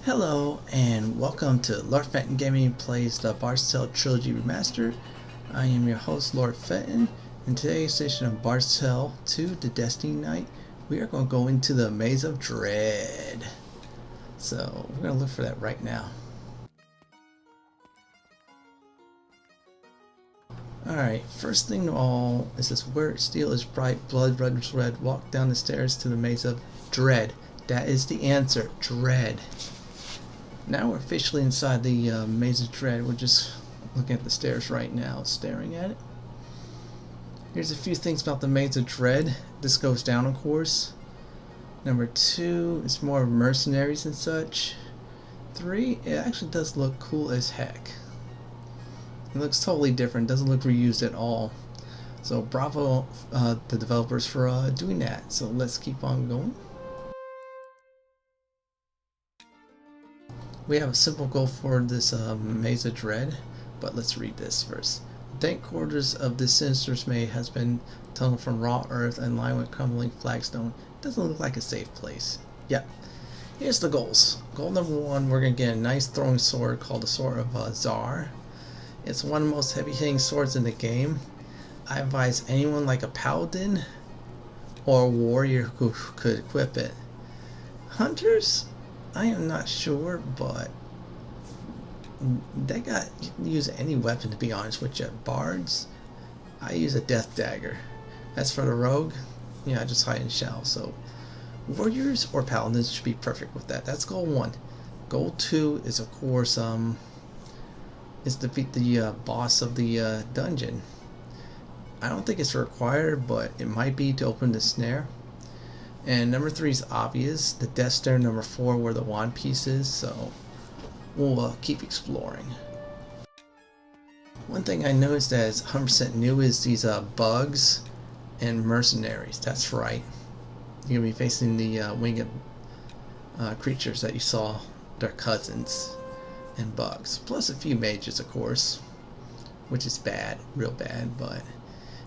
Hello and welcome to Lord Fenton Gaming Plays the Bard's Tale Trilogy Remastered. I am your host Lord Fenton. In today's session of Bard's Tale 2 The Destiny Night, we are going to go into the Maze of Dread. So we're going to look for that right now. Alright, first thing of all is this: where steel is bright, blood runs red, walk down the stairs to the Maze of Dread. That is the answer, Dread. Now we're officially inside the Maze of Dread. We're just looking at the stairs right now, staring at it. Here's a few things about the Maze of Dread. This goes down, of course. Number 2, it's more mercenaries and such. 3, it actually does look cool as heck. It looks totally different, doesn't look reused at all. So bravo the developers for doing that. So let's keep on going. We have a simple goal for this Maze of Dread, but let's read this first. The dank quarters of this sinister maze has been tunneled from raw earth and lined with crumbling flagstone. Doesn't look like a safe place. Yep. Here's the goals. Goal number 1, we're going to get a nice throwing sword called the Sword of Zar. It's one of the most heavy-hitting swords in the game. I advise anyone like a paladin or a warrior who could equip it. Hunters? I am not sure, but they got, you can use any weapon, to be honest with you. Bards, I use a death dagger. As for the rogue, yeah, I just hide in shell. So warriors or paladins should be perfect with that. That's goal 1. Goal 2 is, of course, is defeat the boss of the dungeon. I don't think it's required, but it might be to open the snare. And number 3 is obvious. The Death Snare. Number 4, where the wand piece is. So we'll keep exploring. One thing I noticed that is 100% new is these bugs and mercenaries. That's right. You're gonna be facing the winged creatures that you saw. Their cousins and bugs, plus a few mages, of course, which is bad, real bad. But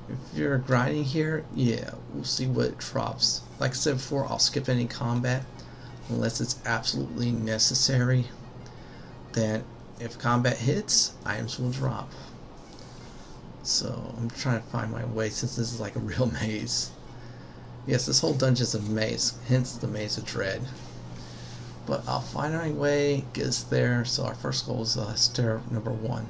if you're grinding here, yeah, we'll see what drops. Like I said before, I'll skip any combat unless it's absolutely necessary. Then if combat hits, items will drop. So I'm trying to find my way, since this is like a real maze. Yes, this whole dungeon is a maze, hence the Maze of Dread. But I'll find my way, get us there. So our first goal is stair number 1.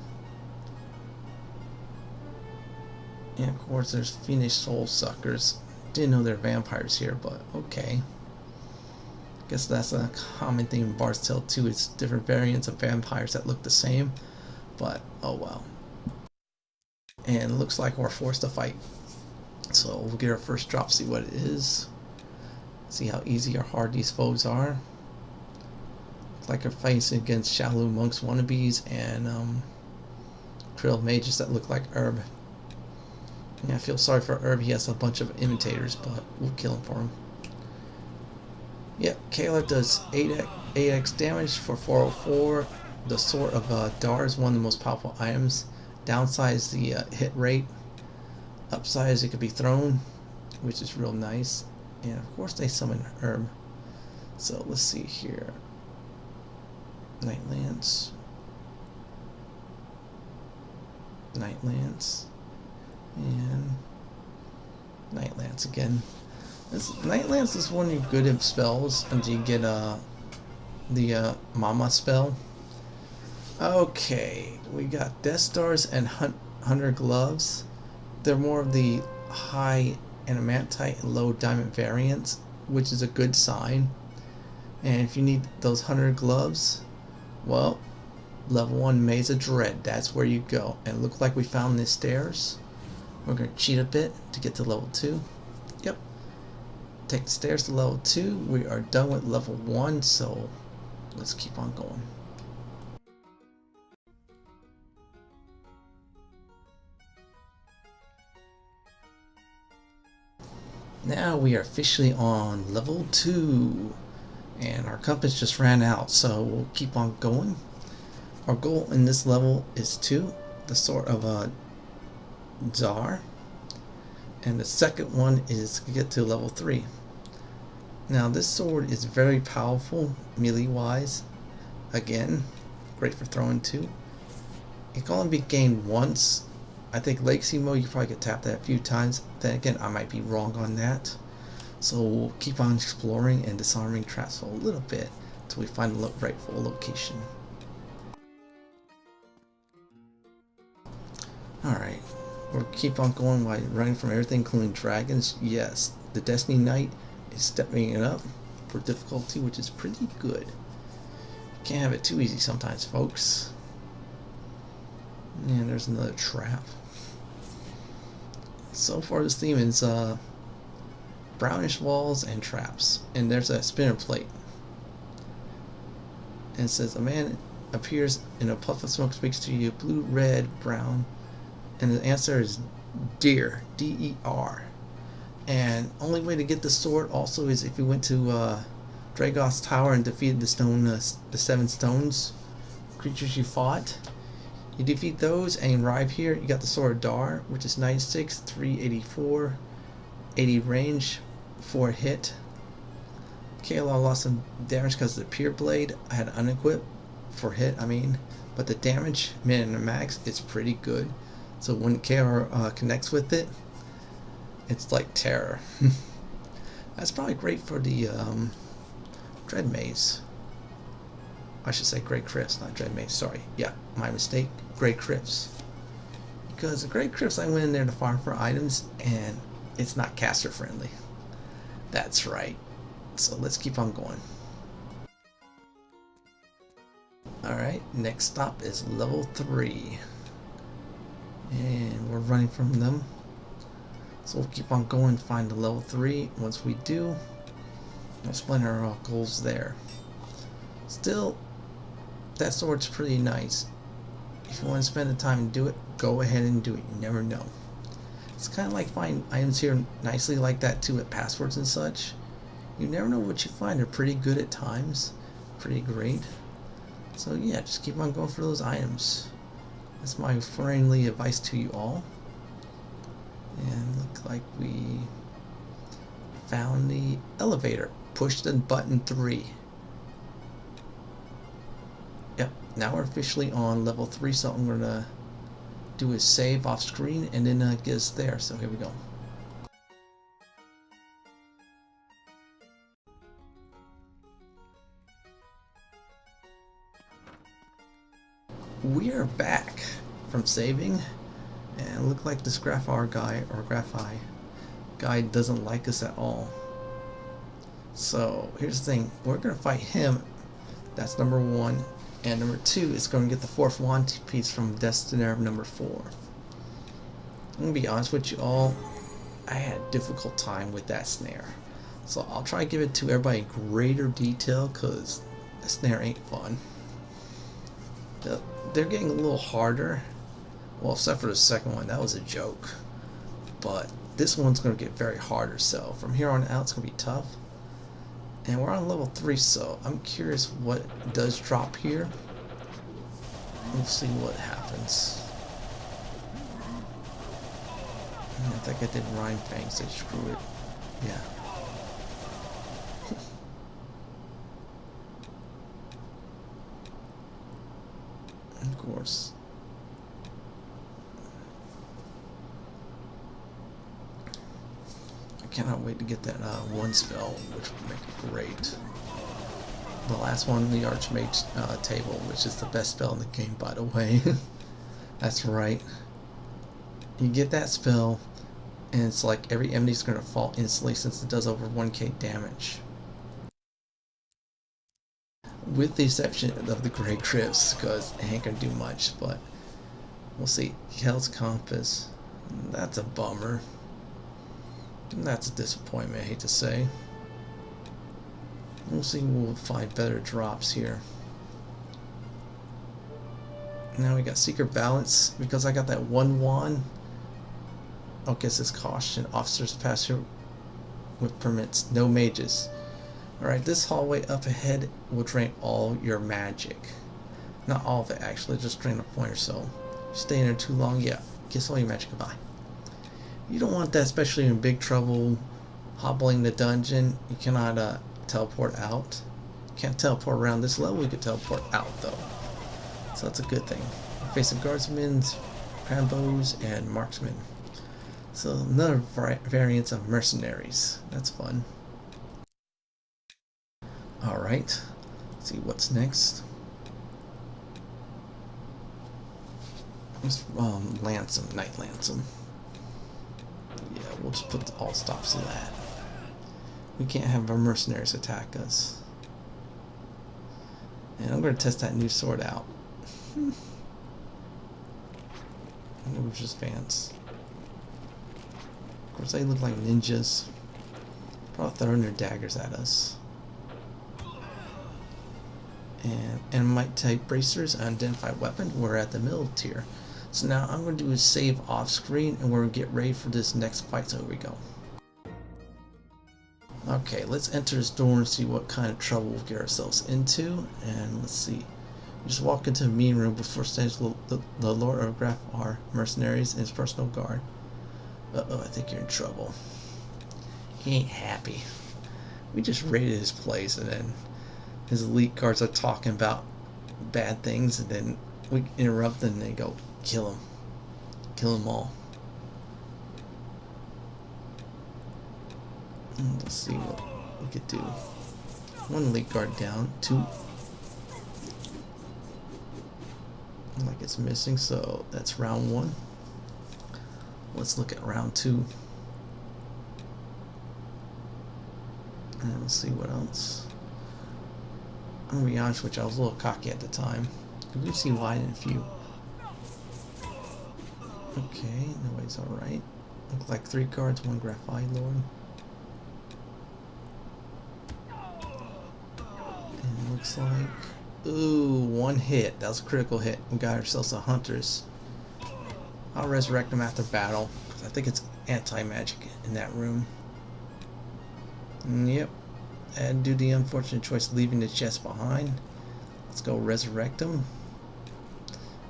And of course there's Fiendish soul suckers. Didn't know they're vampires here, but okay. Guess that's a common theme in Bard's Tale 2. It's different variants of vampires that look the same, but oh well. And it looks like we're forced to fight. So we'll get our first drop, see what it is. See how easy or hard these foes are. Looks like we're fighting against Shallow Monks wannabes and Krill mages that look like Herb. Yeah, I feel sorry for Herb. He has a bunch of imitators, but we'll kill him for him. Yep, Caleb does 8x damage for 404. The Sword of Zar is one of the most powerful items. Downside is the hit rate. Upside is it could be thrown, which is real nice. And of course they summon Herb. So let's see here. Night Lance. Night Lance. And Night Lance again. This Night Lance is one of your good spells until you get the Mama spell. Okay, we got Death Stars and Hunter Gloves. They're more of the high adamantite and low diamond variants, which is a good sign. And if you need those Hunter Gloves, well, level 1 Maze of Dread, that's where you go. And it looks like we found the stairs. We're going to cheat a bit to get to level 2. Yep. Take the stairs to level 2. We are done with level 1, so let's keep on going. Now we are officially on level 2. And our compass just ran out, so we'll keep on going. Our goal in this level is 2. The Sword of Zar, and the second one is to get to level 3. Now this sword is very powerful melee wise. again, great for throwing too. It can only be gained once. I think legacy mode you probably get tapped that a few times. Then again, I might be wrong on that. So we'll keep on exploring and disarming traps for a little bit until we find the rightful location. Alright, we'll keep on going while running from everything, including dragons. Yes, the Destiny Knight is stepping it up for difficulty, which is pretty good. Can't have it too easy sometimes, folks. And there's another trap. So far this theme is brownish walls and traps. And there's a spinner plate. And it says, a man appears in a puff of smoke, speaks to you, blue, red, brown. And the answer is deer, D-E-R. And only way to get the sword also is if you went to Dargoth's tower and defeated the 7 stones creatures you fought. You defeat those and you arrive here, you got the Sword of Zar, which is 96, 384, 80 range, 4 hit. KLR lost some damage because of the Pure Blade. I had unequipped for hit, but the damage, min and max, is pretty good. So when KLR connects with it, it's like terror. That's probably great for the Dread Maze. I should say Great Crypts, not Dread Maze. Sorry. Yeah, my mistake. Great Crypts. Because the Great Crypts, I went in there to farm for items, and it's not caster friendly. That's right. So let's keep on going. Alright, next stop is level 3. And we're running from them. So we'll keep on going, find the level 3. Once we do, we'll explain our goals there. Still, that sword's pretty nice. If you want to spend the time and do it, go ahead and do it. You never know. It's kind of like finding items here nicely like that too, with passwords and such. You never know what you find. They're pretty good at times. Pretty great. So yeah, just keep on going for those items. That's my friendly advice to you all. And look like we found the elevator. Push the button 3. Yep, now we're officially on level 3, so I'm going to do a save off screen and then get us there. So here we go. We are back from saving, and it looked like this Graphar guy, or Graphi guy, doesn't like us at all. So here's the thing, we're going to fight him. That's number 1. And number 2 is going to get the 4th wand piece from Snare number 4. I'm going to be honest with you all, I had a difficult time with that snare. So I'll try to give it to everybody in greater detail, because the snare ain't fun. They're getting a little harder. Well, except for the second one, that was a joke. But this one's going to get very harder, so from here on out it's going to be tough. And we're on level 3, so I'm curious what does drop here. We'll see what happens. I think I did Rhyme Fang, so screw it. Yeah. Of course. I cannot wait to get that one spell, which will make it great. The last one, the Archmage table, which is the best spell in the game, by the way. That's right. You get that spell, and it's like every enemy's going to fall instantly since it does over 1k damage. With the exception of the Great Crypts, because it ain't going to do much, but we'll see. Hell's Compass. That's a bummer. That's a disappointment, I hate to say. We'll see, we'll find better drops here. Now we got Secret Balance, because I got that one wand. Oh, guess it's caution. Officers pass here with permits. No mages. Alright, this hallway up ahead will drain all your magic. Not all of it, actually, just drain a point or so. Stay in there too long, yeah, kiss all your magic goodbye. You don't want that, especially in big trouble, hobbling the dungeon. You cannot teleport out. Can't teleport around this level, we could teleport out though. So that's a good thing. We're facing guardsmen, cranbows, and marksmen. So another variant of mercenaries. That's fun. Alright, let's see what's next. Let's lance him, night lance him. Yeah, we'll just put all stops to that. We can't have our mercenaries attack us. And I'm going to test that new sword out. We'll just advance. Of course, they look like ninjas. Probably throwing their daggers at us. And enmite type bracers, unidentified weapon. We're at the middle tier. So now I'm going to do a save off screen and we're going to get ready for this next fight. So here we go. Okay, let's enter this door and see what kind of trouble we'll get ourselves into. And let's see. We just walk into the meeting room before standing the Lord of Zar, our mercenaries, and his personal guard. Uh-oh, I think you're in trouble. He ain't happy. We just raided his place and then his elite guards are talking about bad things and then we interrupt them and they go, kill him. Kill them all. And let's see what we could do. One elite guard down, two. Like it's missing, so that's round one. Let's look at round two. And let's see what else. I'm gonna be honest with you, I was a little cocky at the time. You see why in a few. Okay, nobody's alright. Look like 3 guards, 1 graphite lord. And it looks like, ooh, 1 hit. That was a critical hit. We got ourselves a hunters. I'll resurrect them after battle, because I think it's anti-magic in that room. Yep. And do the unfortunate choice of leaving the chest behind. Let's go resurrect them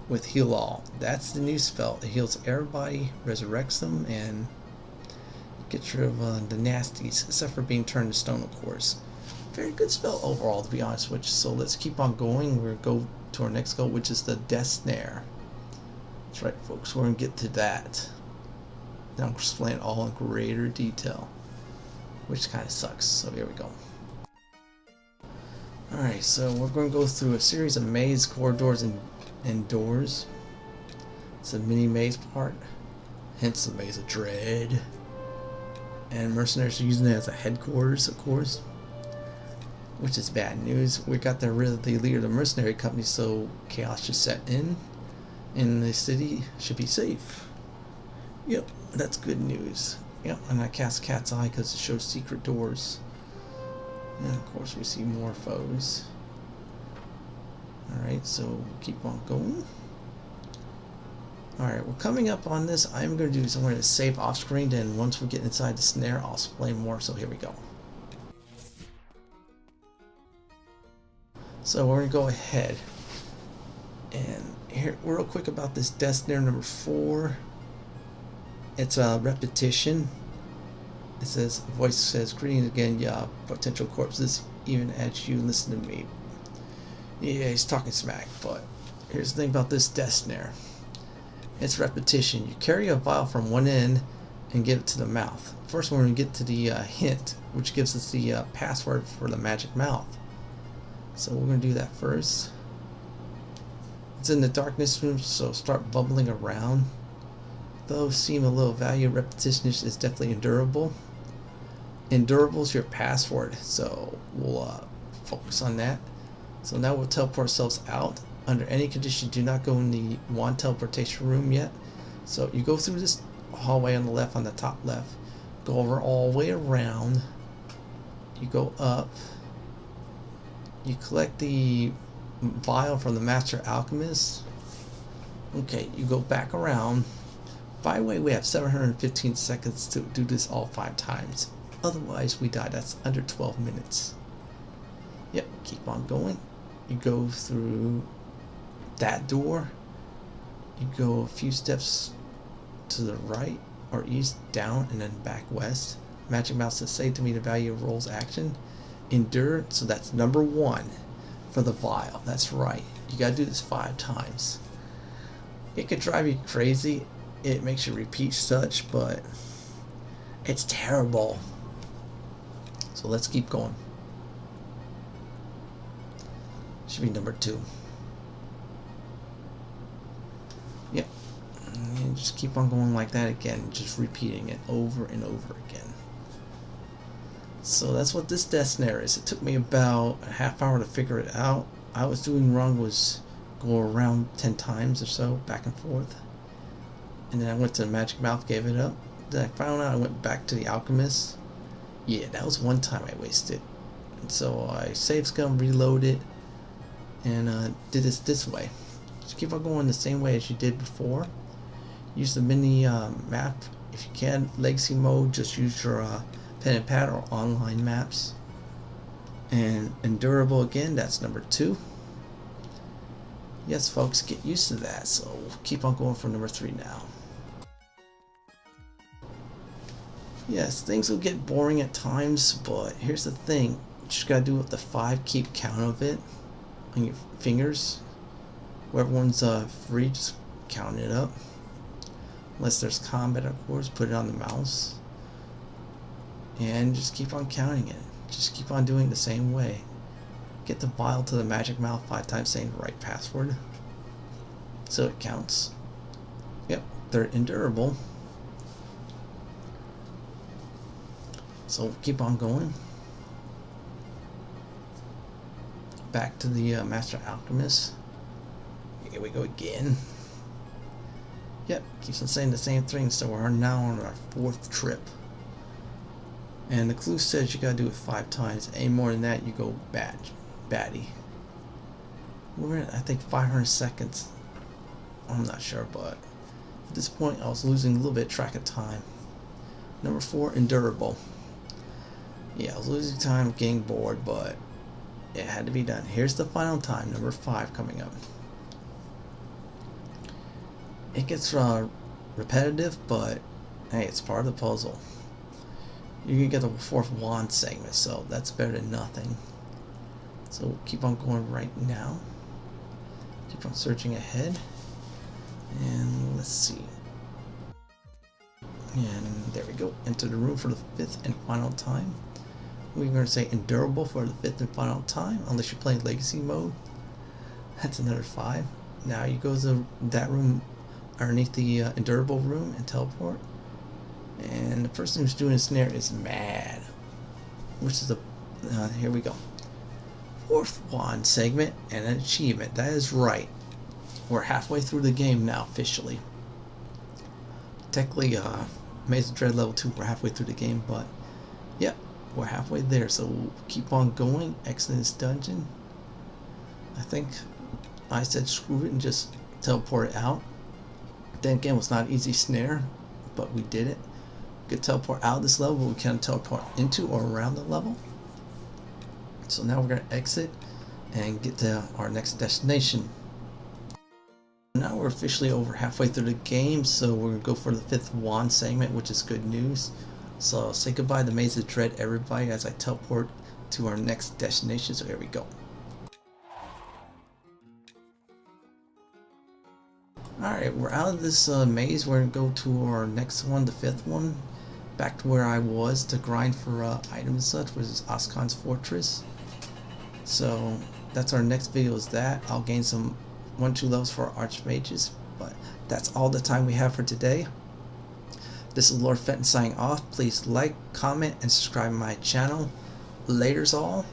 with heal all. That's the new spell. It heals everybody, resurrects them, and gets rid of the nasties, except for being turned to stone, of course. Very good spell overall, to be honest with you. So let's keep on going. We're going to go to our next goal, which is the Death Snare. That's right, folks. We're going to get to that. Now I'm explaining all in greater detail, which kind of sucks. So here we go. Alright, so we're going to go through a series of maze corridors and doors. It's a mini maze part, hence the Maze of Dread. And mercenaries are using it as a headquarters, of course, which is bad news. We got rid of the leader of the mercenary company, so chaos should set in, and the city should be safe. Yep, that's good news. Yep, and I cast Cat's Eye because it shows secret doors. And of course we see more foes. Alright, so keep on going. Alright, we're coming up on this. I'm going to do somewhere to save off screen, and once we get inside the snare I'll explain more, so here we go. So we're going to go ahead and here real quick about this Death Snare number 4. It's a repetition. It says, voice says, greetings again, yeah, potential corpses, even as you listen to me. Yeah, he's talking smack, but here's the thing about this Death Snare. It's repetition. You carry a vial from one end and give it to the mouth. First we're going to get to the hint, which gives us the password for the magic mouth. So we're going to do that first. It's in the darkness room, so start bubbling around. Though seem a little value, repetition is definitely endurable. Endurable is your password, so we'll focus on that. So now we'll teleport ourselves out. Under any condition, do not go in the wand teleportation room yet. So you go through this hallway on the left, on the top left. Go over all the way around. You go up. You collect the vial from the Master Alchemist. Okay, you go back around. By the way, we have 715 seconds to do this all 5 times. Otherwise, we die. That's under 12 minutes. Yep, keep on going. You go through that door. You go a few steps to the right or east, down, and then back west. Magic Mouse says, say to me the value of Roll's action. endure, so that's number 1 for the vial. That's right. You gotta do this 5 times. It could drive you crazy. It makes you repeat such, but it's terrible. So let's keep going. Should be number 2. Yep. And just keep on going like that again, just repeating it over and over again. So that's what this death snare is. It took me about a half hour to figure it out. I was doing wrong was go around 10 times or so, back and forth. And then I went to the magic mouth, gave it up. Then I found out I went back to the alchemist. Yeah, that was one time I wasted. And so I saved scum, reloaded, and did this way. Just keep on going the same way as you did before. Use the mini map if you can. Legacy mode, just use your pen and pad or online maps. And endurable again, that's number 2. Yes, folks, get used to that. So keep on going for number 3 now. Yes, things will get boring at times, but here's the thing. You just gotta do it with the 5, keep count of it on your fingers. Whoever one's free, just count it up. Unless there's combat, of course, put it on the mouse. And just keep on counting it. Just keep on doing it the same way. Get the vial to the magic mouth 5 times, saying the right password. So it counts. Yep, they're endurable. So keep on going. Back to the Master Alchemist. Here we go again. Yep, keeps on saying the same thing, so we're now on our 4th trip. And the clue says you gotta do it 5 times. Any more than that, you go baddie. We're at, I think, 500 seconds. I'm not sure, but at this point I was losing a little bit track of time. Number 4, endurable. Yeah, I was losing time, getting bored, but it had to be done. Here's the final time, number 5 coming up. It gets repetitive, but hey, it's part of the puzzle. You can get the 4th wand segment, so that's better than nothing. So keep on going right now. Keep on searching ahead. And let's see. And there we go. Enter the room for the 5th and final time. We're going to say endurable for the 5th and final time, unless you're playing legacy mode. That's another 5. Now you go to that room underneath the endurable room and teleport. And the person who's doing the snare is mad. Which is the here we go. 4th wand segment and an achievement. That is right. We're halfway through the game now officially. Technically, Maze of Dread level 2. We're halfway through the game, but yep, we're halfway there. So we'll keep on going. Exiting this dungeon. I think I said screw it and just teleport it out. Then again, it was not an easy snare, but we did it. We could teleport out of this level, but we can't teleport into or around the level. So now we're going to exit and get to our next destination. Now we're officially over halfway through the game, so we're going to go for the 5th wand segment, which is good news. So say goodbye to Maze of Dread, everybody, as I teleport to our next destination. So here we go. Alright, we're out of this maze. We're going to go to our next one, the 5th one. Back to where I was to grind for items and such, which is Oskan's Fortress. So that's our next video is that. I'll gain some 1-2 levels for Archmages, but that's all the time we have for today. This is Lord Fenton signing off. Please like, comment, and subscribe to my channel. Laters all.